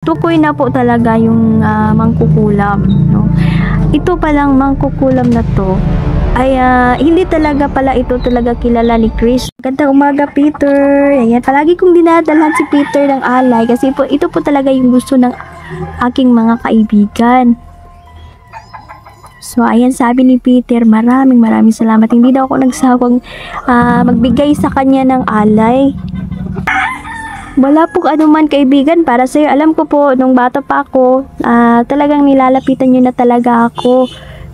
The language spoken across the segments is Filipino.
Tukoy na po talaga yung mangkukulam, no? Ito palang mangkukulam na to ay hindi talaga pala ito talaga kilala ni Chris. Gandang umaga, Peter. Ayan, palagi kong dinadalhan si Peter ng alay kasi po ito po talaga yung gusto ng aking mga kaibigan. So, ayan, sabi ni Peter, maraming salamat. Hindi daw ako nagsawang magbigay sa kanya ng alay. Wala po anuman kaibigan para sa'yo. Alam ko po, nung bata pa ako, talagang nilalapitan nyo na talaga ako,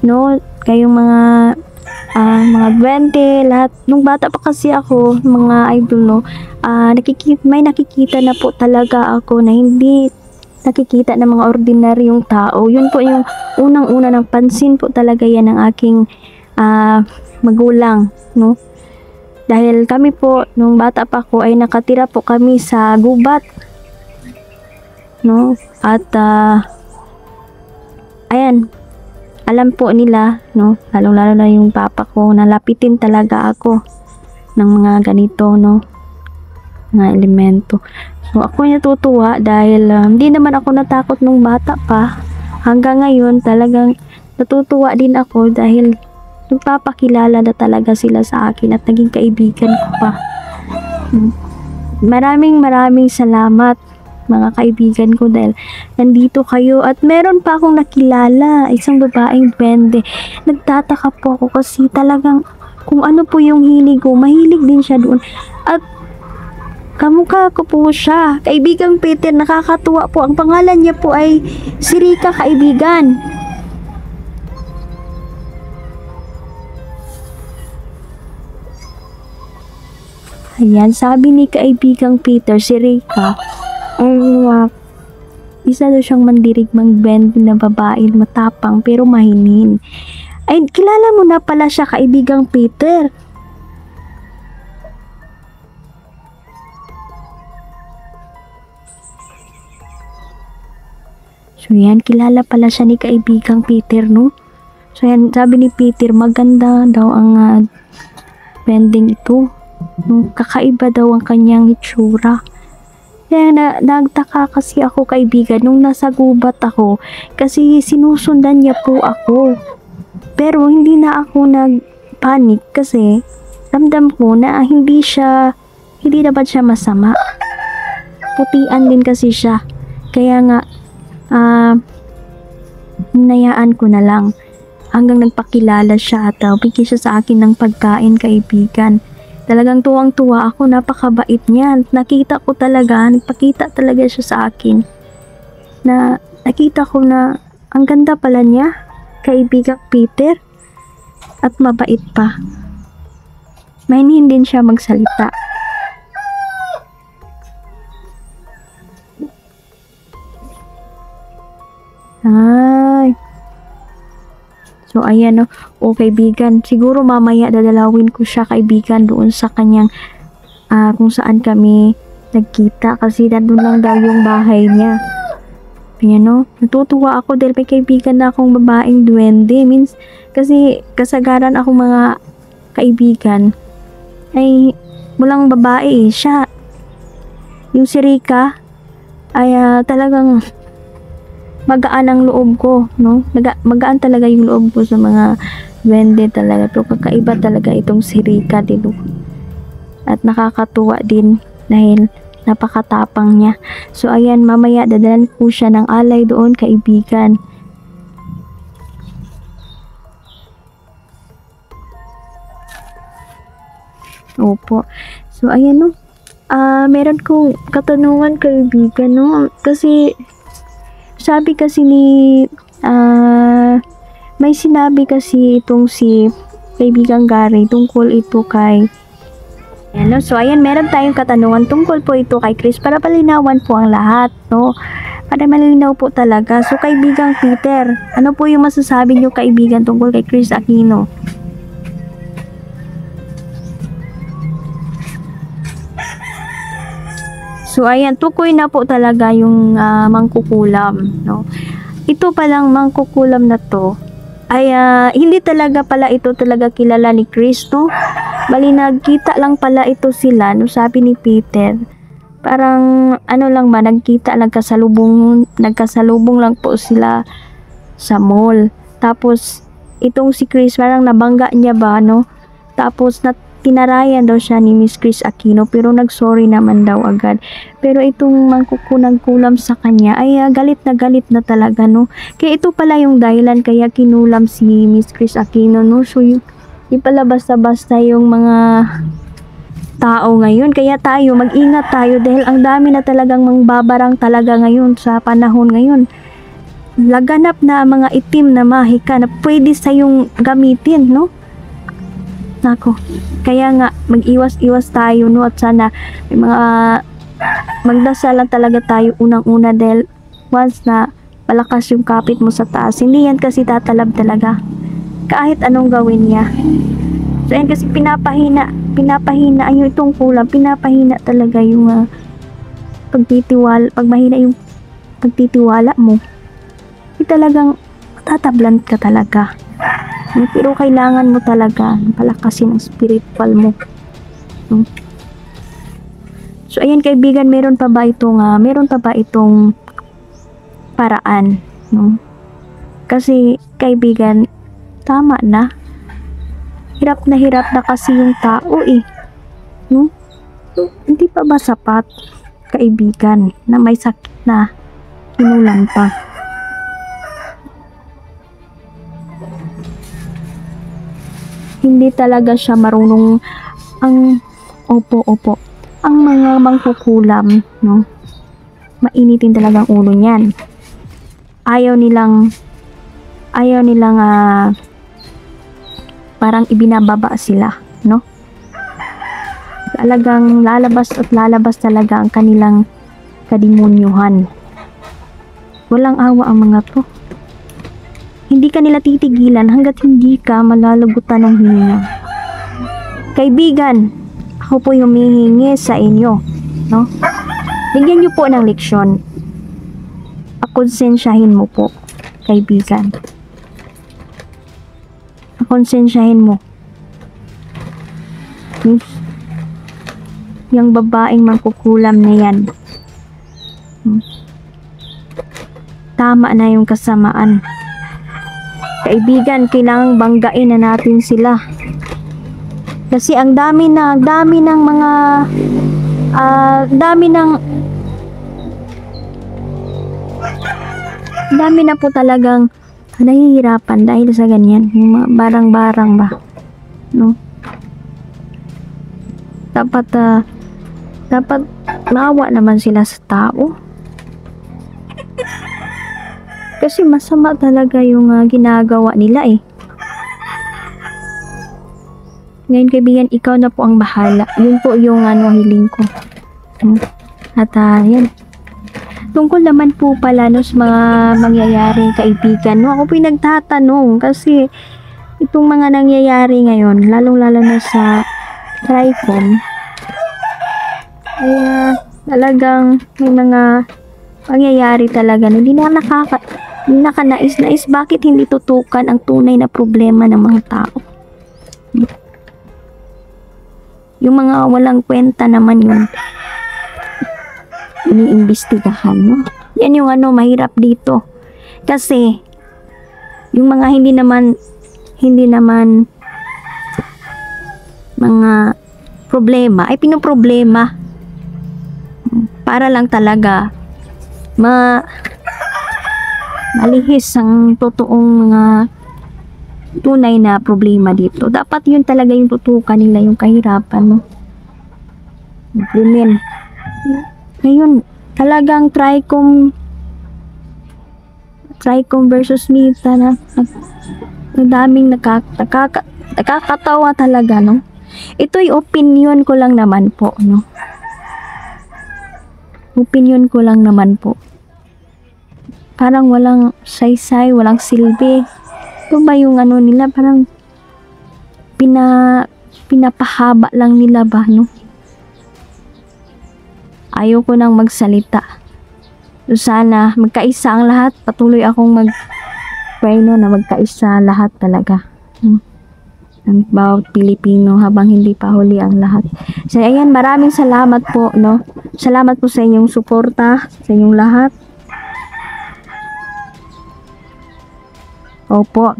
no? Kayong mga 20, lahat. Nung bata pa kasi ako, mga idol, no? May nakikita na po talaga ako na hindi nakikita ng mga ordinaryong tao. Yun po yung unang-una ng pansin po talaga yan ng aking magulang, no? Dahil kami po, nung bata pa ako, ay nakatira po kami sa gubat. No? At, ayan, alam po nila, no? Lalo-lalo na yung papa ko, nalapitin talaga ako ng mga ganito, no? Mga elemento. So, ako natutuwa dahil hindi naman ako natakot nung bata pa. Hanggang ngayon, talagang natutuwa din ako dahil nagpapakilala na talaga sila sa akin at naging kaibigan ko pa. Maraming salamat mga kaibigan ko dahil nandito kayo at meron pa akong nakilala, isang babaeng duwende. Nagtataka po ako kasi talagang kung ano po yung hilig ko, mahilig din siya doon. At kamukha ko po siya. Kaibigang Peter, nakakatuwa po. Ang pangalan niya po ay si Rika, kaibigan. Ayan, sabi ni kaibigang Peter, si Rika, isa daw siyang mandirigmang band na babae, matapang pero mahinin. Ay, kilala mo na pala siya, kaibigang Peter. So yan, kilala pala siya ni kaibigang Peter, no? So yan, sabi ni Peter, maganda daw ang bending ito. Kakaiba daw ang kanyang itsura. Kaya nagtaka kasi ako, kaibigan, nung nasa gubat ako kasi sinusundan niya po ako. Pero hindi na ako nagpanik kasi ramdam ko na hindi naman siya masama. Putian din kasi siya. Kaya nga hinayaan ko na lang hanggang nagpakilala siya at bigyan siya sa akin ng pagkain, kaibigan. Talagang tuwang-tuwa ako, napakabait niya. Nagpakita talaga siya sa akin. Na nakita ko na ang ganda pala niya, kaibigang Peter. At mabait pa. Mahinhin din siya magsalita. Ay. So, ayan, no. O, kaibigan, siguro mamaya dadalawin ko siya, kaibigan, doon sa kanyang kung saan kami nagkita kasi nandun lang daw yung bahay niya. Ayan, no. Natutuwa ako dahil may kaibigan na akong babaeng duwende. Kasi kasagaran akong mga kaibigan ay walang babae, siya. Yung si Rika ay talagang magaan ang loob ko, no? Magaan talaga yung loob ko sa mga duwende talaga. Pero kakaiba talaga itong si Rika, dito. At nakakatuwa din dahil napakatapang niya. So, ayan, mamaya dadalan ko siya ng alay doon, kaibigan. Opo. So, ayan, no? Meron kong katanungan, kaibigan, no? Kasi sabi kasi may sinabi kasi itong si kaibigang Gary tungkol ito kay ano. So ayan, meron tayong katanungan tungkol po ito kay Chris para palinawan po ang lahat, no? Para malinaw po talaga. So kaibigang Peter, ano po yung masasabi niyo, kaibigan, tungkol kay Chris Aquino? So, ayan, tukoy na po talaga yung mangkukulam, no? Ito palang mangkukulam na to ay hindi talaga pala ito talaga kilala ni Chris, no? Bali, nagkita lang pala ito sila, no? Sabi ni Peter. Parang ano lang ba, nagkasalubong lang po sila sa mall. Tapos itong si Chris parang nabangga niya ba, no? Tapos tinarayan daw siya ni Miss Chris Aquino pero nagsorry naman daw agad. Pero itong mangkukunang kulam sa kanya ay galit na talaga, no? Kaya ito pala yung dahilan kaya kinulam si Miss Chris Aquino, no? So di pala basta-basta yung mga tao ngayon. Kaya tayo, mag-ingat tayo dahil ang dami na talagang mangbabarang talaga ngayon sa panahon ngayon. Laganap na mga itim na mahika na pwede sa yung gamitin, no? Nako. Kaya nga, mag-iwas-iwas tayo, no? At sana may mga magdasal lang talaga tayo unang-una dahil once na palakas yung kapit mo sa taas, hindi yan kasi tatalab talaga. Kahit anong gawin niya. So, yan kasi pinapahina yung itong kulam, pinapahina talaga yung pag mahina yung pagtitiwala mo. Talagang tatablan ka talaga. Pero kailangan mo talaga palakasin ang spiritual mo. So ayan kaibigan, meron pa ba itong paraan, no? Kasi kaibigan, tama na. Hirap na kasi yung tao no? So, hindi pa ba sapat kaibigan na may sakit na kinulang pa? Hindi talaga siya marunong opo. Ang mga mangkukulam, no? Mainitin talagang ulo niyan. Ayaw nilang parang ibinababa sila, no? Talagang lalabas talaga ang kanilang kademonyuhan. Walang awa ang mga to. Hindi ka nila titigilan hanggat hindi ka malalagutan ng hininga. Kaibigan, ako po humihingi sa inyo, no? Bigyan niyo po ng leksyon. Akonsensyahin mo po, kaibigan. Akonsensyahin mo. Yung babaeng mangkukulam na yan. Tama na yung kasamaan. Kaibigan, kailangang banggain na natin sila. Kasi ang dami na po talagang nahihirapan dahil sa ganyan, yung mga barang-barang ba, no? Dapat maawa naman sila sa tao. Kasi masama talaga yung ginagawa nila Ngayon kaibigan, ikaw na po ang bahala. Yun po yung hiling ko. At yan. Tungkol naman po pala sa mga mangyayari kaibigan, no? Ako po yung nagtatanong kasi itong mga nangyayari ngayon, lalong-lalo na sa TRICOM, ay talagang may mga pangyayari talaga na hindi nakanais-nais. Bakit hindi tutukan ang tunay na problema ng mga tao? Yung mga walang kwenta naman yung iniimbestigahan, no? Yan yung mahirap dito. Kasi yung mga hindi naman mga problema ay pinoproblema para lang talaga malihis ang totoong mga tunay na problema dito. Dapat yun talaga yung tutukan nila, yung kahirapan, no? Implement. Ngayon, talagang TRICOM versus Mita na daming nakakatawa talaga, no? Ito'y opinion ko lang naman po, no? Opinion ko lang naman po. Parang walang saysay, walang silbi. Ito ba yung nila, parang pinapahaba lang nila ba, no? Ayaw ko nang magsalita. So sana magkaisa ang lahat. Patuloy akong mag-pray, no, na magkaisa lahat talaga. ng bawat Pilipino habang hindi pa huli ang lahat. So ayan, maraming salamat po, no? Salamat po sa inyong suporta, sa inyong lahat. Opo.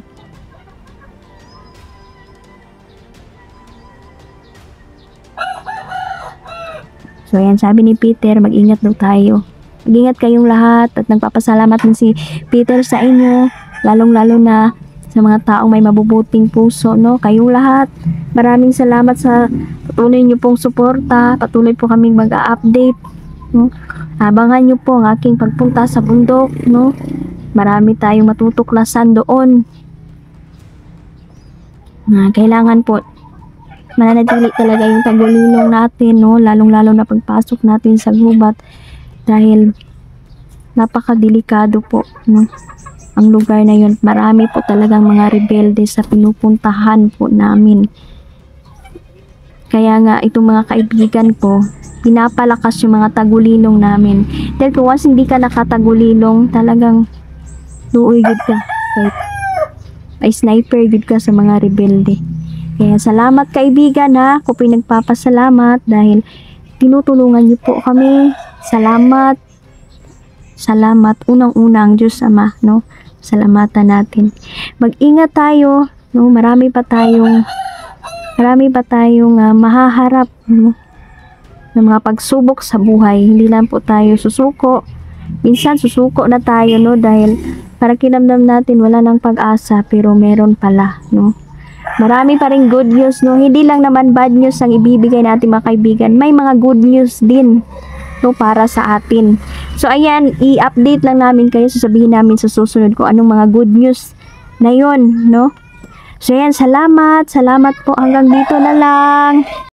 So ayan, sabi ni Peter, mag-ingat daw tayo. Mag-ingat kayong lahat at nagpapasalamat din si Peter sa inyo, lalong-lalo na sa mga taong may mabubuting puso, no? Kayong lahat, maraming salamat sa patuloy niyo pong suporta, patuloy po kaming mag-a-update, no? Abangan niyo po ang aking pagpunta sa bundok, no? Marami tayong matutuklasan doon. Kailangan po mananatili talaga yung tagulilong natin, no? Lalong-lalo na pagpasok natin sa gubat dahil napakadelikado po, no? Ang lugar na yun. Marami po talagang mga rebelde sa pinupuntahan po namin. Kaya nga, itong mga kaibigan ko, pinapalakas yung mga tagulilong namin. Dahil kung once hindi ka nakatagulilong, talagang luoy good ka. Ay sniper good ka sa mga rebelde. Kaya salamat kaibigan ha. Ako pinagpapasalamat dahil tinutulungan niyo po kami. Salamat. Salamat. Unang-unang Diyos Ama, no? Salamatan natin. Mag-ingat tayo, no? Marami pa tayong mahaharap, no? Ng mga pagsubok sa buhay. Hindi lang po tayo susuko. Minsan susuko na tayo, no? Dahil para kinamdam natin wala nang pag-asa, pero meron pala, no? Marami pa rin good news, no? Hindi lang naman bad news ang ibibigay natin mga kaibigan. May mga good news din, no, para sa atin. So ayan, i-update lang namin kayo, sasabihin namin sa susunod kung anong mga good news na yon, no? So ayan, salamat po, hanggang dito na lang.